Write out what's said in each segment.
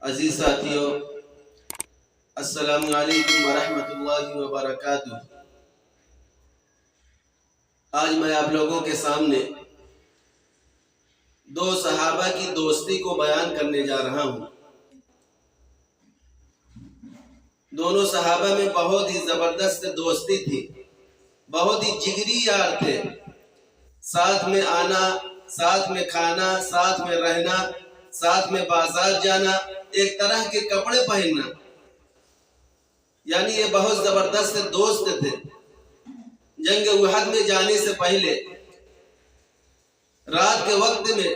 عزیز ساتھیوں، السلام علیکم ورحمۃ اللہ وبرکاتہ۔ آج میں آپ لوگوں کے سامنے دو صحابہ کی دوستی کو بیان کرنے جا رہا ہوں۔ دونوں صحابہ میں بہت ہی زبردست دوستی تھی، بہت ہی جگری یار تھے۔ ساتھ میں آنا، ساتھ میں کھانا، ساتھ میں رہنا، ساتھ میں بازار جانا، ایک طرح کے کپڑے پہننا، یعنی یہ بہت زبردست دوست تھے۔ جنگ احد میں جانے سے پہلے رات کے وقت میں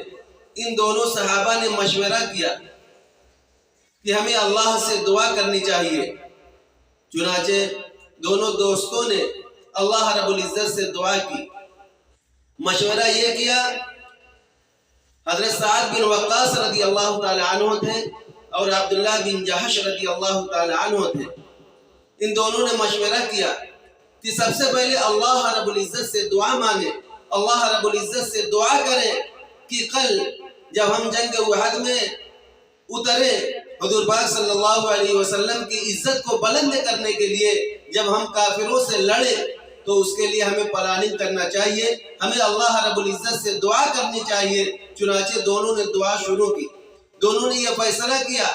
ان دونوں صحابہ نے مشورہ کیا کہ ہمیں اللہ سے دعا کرنی چاہیے۔ چنانچہ دونوں دوستوں نے اللہ رب العزت سے دعا کی، مشورہ یہ کیا۔ حضرت سعد بن وقاص رضی اللہ تعالی عنہ تھے اور عبداللہ بن جحش رضی اللہ تعالی عنہ تھے۔ ان دونوں نے مشورہ کیا کہ سب سے پہلے اللہ رب العزت سے دعا مانگیں، اللہ رب العزت سے دعا کریں کہ کل جب ہم جنگ احد میں اترے، حضور پاک صلی اللہ علیہ وسلم کی عزت کو بلند کرنے کے لیے جب ہم کافروں سے لڑے تو اس کے لیے ہمیں پلاننگ کرنا چاہیے، ہمیں اللہ رب العزت سے دعا کرنی چاہیے۔ چنانچہ دونوں نے دعا شروع کی۔ دونوں نے یہ فیصلہ کیا،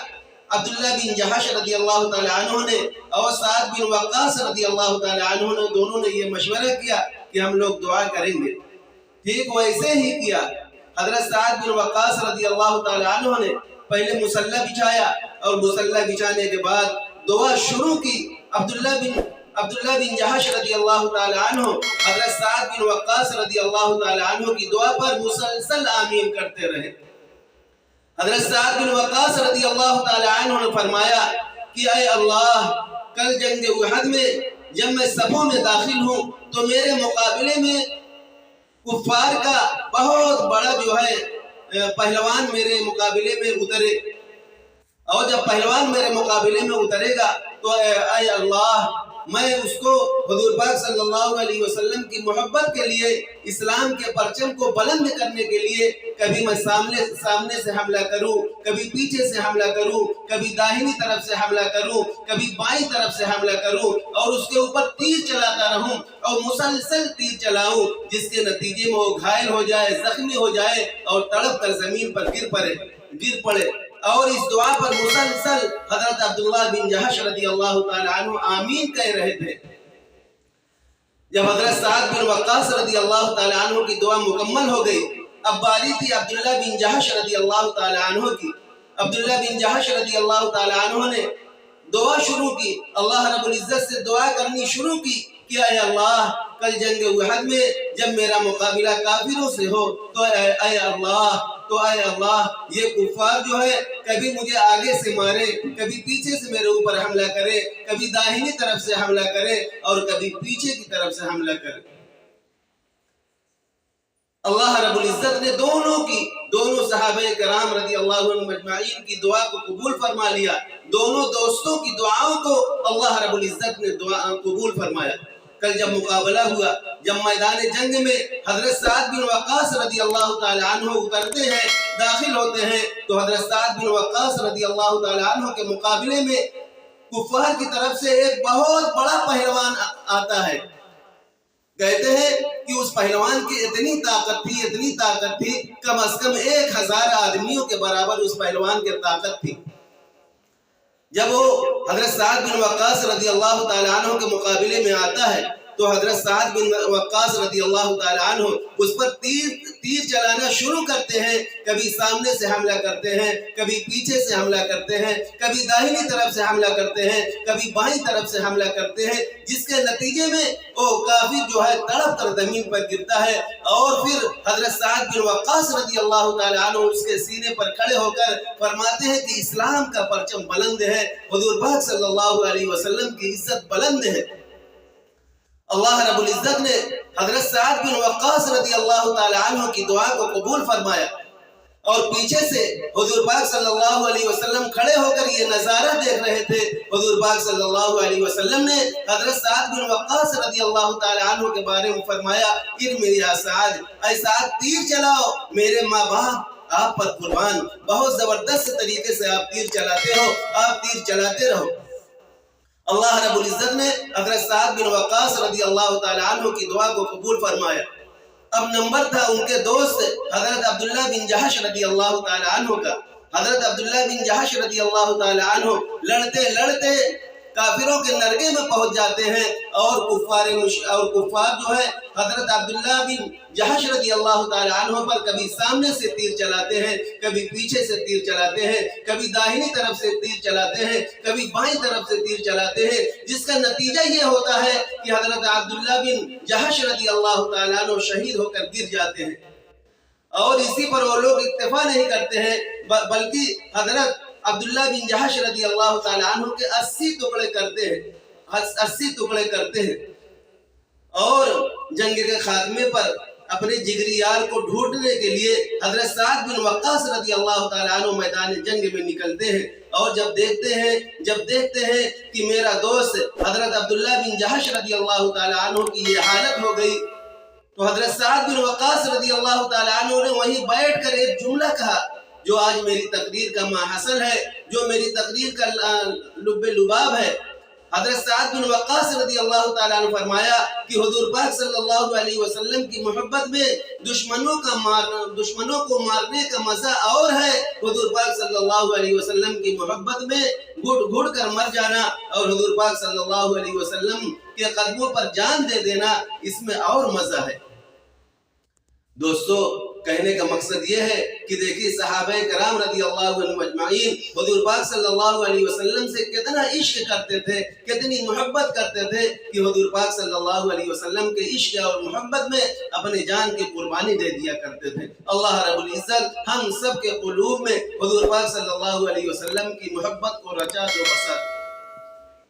عبداللہ بن جحش رضی اللہ تعالی عنہ نے اور سعد بن وقاص رضی اللہ تعالی عنہ نے، دونوں نے یہ مشورہ کیا کہ ہم لوگ دعا کریں گے۔ ٹھیک ویسے ہی کیا۔ حضرت سعد بن وقاص رضی اللہ تعالی عنہ نے پہلے مصلی بچھایا اور مصلی بچھانے کے بعد دعا شروع کی۔ عبداللہ بن جحش رضی اللہ تعالی عنہ حضرت سعد بن وقاص رضی اللہ تعالی عنہ کی دعا پر مسلسل آمین کرتے رہے۔ حضرت سعد بن وقاص رضی اللہ تعالی عنہ نے فرمایا کہ اے اللہ، کل جنگ احد میں جب میں صفوں میں داخل ہوں تو میرے مقابلے میں کفار کا بہت بڑا جو ہے پہلوان میرے مقابلے میں اترے، اور جب پہلوان میرے مقابلے میں اترے گا تو اے اللہ، میں اس کو حضور پاک صلی اللہ علیہ وسلم کی محبت کے لیے، اسلام کے پرچم کو بلند کرنے کے لیے کبھی میں سامنے سے حملہ کروں، کبھی پیچھے سے حملہ کروں، کبھی داہنی طرف سے حملہ کروں، کبھی بائیں طرف سے حملہ کروں، اور اس کے اوپر تیر چلاتا رہوں اور مسلسل تیر چلاؤں، جس کے نتیجے میں وہ گھائل ہو جائے، زخمی ہو جائے اور تڑپ کر زمین پر گر پڑے۔ اور اس دعا پر مسلسل حضرت عبداللہ بن جحش رضی اللہ تعالی عنہ آمین کہہ رہے تھے۔ جب حضرت سعد بن وقاص رضی اللہ تعالی عنہ کی دعا مکمل ہو گئی، اب باری تھی عبداللہ بن جحش رضی اللہ تعالی عنہ کی۔ عبداللہ بن جحش رضی اللہ تعالی عنہ نے دعا شروع کی، اللہ رب العزت سے دعا کرنی شروع کی کہ اے اللہ، کل جنگ احد میں جب میرا مقابلہ کافروں سے ہو تو اے اللہ یہ کفار جو ہے کبھی مجھے آگے سے مارے، کبھی پیچھے سے میرے اوپر حملہ کرے، کبھی داہنی طرف سے حملہ کرے اور کبھی پیچھے کی طرف سے حملہ کرے۔ اللہ رب العزت نے دونوں صحابہ کرام رضی اللہ عنہم اجمعین کی دعا کو قبول فرما لیا۔ دونوں دوستوں کی دعاؤں کو اللہ رب العزت نے قبول فرمایا۔ کل جب مقابلہ ہوا، جب میدان جنگ میں حضرت سعد بن وقاص رضی اللہ تعالی عنہ اترتے ہیں، داخل ہوتے ہیں، تو حضرت سعد بن وقاص رضی اللہ تعالی عنہ کے مقابلے میں کفار کی طرف سے ایک بہت بڑا پہلوان آتا ہے۔ کہتے ہیں کہ اس پہلوان کی اتنی طاقت تھی، کم از کم 1000 آدمیوں کے برابر اس پہلوان کی طاقت تھی۔ جب وہ حضرت سعد بن وقاص رضی اللہ تعالی عنہ کے مقابلے میں آتا ہے تو حضرت سعد بن وقاص رضی اللہ تعالی عنہ اس پر تیر چلانا شروع کرتے ہیں۔ کبھی سامنے سے حملہ کرتے ہیں، کبھی پیچھے سے حملہ کرتے ہیں، کبھی داہنی طرف سے حملہ کرتے ہیں، کبھی بائیں طرف سے حملہ کرتے ہیں، جس کے نتیجے میں وہ کافر جو ہے تڑپ کر زمین پر گرتا ہے، اور پھر حضرت سعد بن وقاص رضی اللہ تعالی عنہ اس کے سینے پر کھڑے ہو کر فرماتے ہیں کہ اسلام کا پرچم بلند ہے، حضور پاک صلی اللہ علیہ وسلم کی عزت بلند ہے۔ اللہ رب العزت نے حضرت سعد بن وقاص رضی اللہ تعالی عنہ کی دعا کو قبول فرمایا، اور پیچھے سے حضور پاک صلی اللہ علیہ وسلم کھڑے ہو کر یہ نظارہ دیکھ رہے تھے۔ حضور پاک صلی اللہ علیہ وسلم نے حضرت سعد بن وقاص رضی اللہ تعالی عنہ کے بارے میں فرمایا، ارمی یا سعد، اے سعد تیر چلاؤ، میرے ماں باپ آپ پر قربان، بہت زبردست طریقے سے آپ تیر چلاتے ہو، آپ تیر چلاتے رہو۔ اللہ رب العزت نے حضرت سعد بن وقاص رضی اللہ تعالی عنہ کی دعا کو قبول فرمایا۔ اب نمبر تھا ان کے دوست حضرت عبداللہ بن جہش رضی اللہ تعالی عنہ کا۔ حضرت عبداللہ بن جہش رضی اللہ تعالی عنہ لڑتے لڑتے کافروں کے نرگے میں پہنچ جاتے ہیں، اور کفار جو ہے حضرت عبداللہ بن جہش رضی اللہ تعالی عنہ پر کبھی سامنے سے تیر چلاتے ہیں، کبھی پیچھے سے تیر چلاتے ہیں، کبھی داہنی طرف سے تیر چلاتے ہیں، کبھی بائیں طرف سے تیر چلاتے ہیں، جس کا نتیجہ یہ ہوتا ہے کہ حضرت عبداللہ بن جہش رضی اللہ تعالی عنہ شہید ہو کر گر جاتے ہیں۔ اور اسی پر وہ لوگ اکتفا نہیں کرتے ہیں، بلکہ حضرت عبداللہ بن جہش رضی اللہ تعالی عنہ کے 80 ٹکڑے کرتے ہیں، 80 ٹکڑے کرتے ہیں، اور جنگ کے خاتمے پر اپنے جگری یار کو ڈھونڈنے کے لیے حضرت سعد بن وقاص رضی اللہ تعالی عنہ میدان جنگ میں نکلتے ہیں، اور جب دیکھتے ہیں کہ میرا دوست حضرت عبداللہ بن جہش رضی اللہ تعالی عنہ کی یہ حالت ہو گئی، تو حضرت سعد بن وقاص رضی اللہ تعالی عنہ نے وہیں بیٹھ کر ایک جملہ کہا جو آج میری تقریر کا ماحصل ہے، جو میری تقریر کا لب لباب ہے۔ حضرت سعد بن وقاص رضی اللہ تعالیٰ عنہ فرمایا کہ حضور پاک صلی اللہ علیہ وسلم کی محبت میں دشمنوں کو مارنے کا مزہ اور ہے، حضور پاک صلی اللہ علیہ وسلم کی محبت میں گھڑ کر مر جانا اور حضور پاک صلی اللہ علیہ وسلم کے قدموں پر جان دے دینا، اس میں اور مزہ ہے۔ دوستو، کہنے کا مقصد یہ ہے کہ دیکھیے صحابہ کرام رضی اللہ عنہم اجمعین حضور پاک صلی اللہ علیہ وسلم سے کتنا عشق کرتے تھے، کتنی محبت کرتے تھے کہ حضور پاک صلی اللہ علیہ وسلم کے عشق اور محبت میں اپنے جان کی قربانی دے دیا کرتے تھے۔ اللہ رب العزت ہم سب کے قلوب میں حضور پاک صلی اللہ علیہ وسلم کی محبت کو رچا دو بسا۔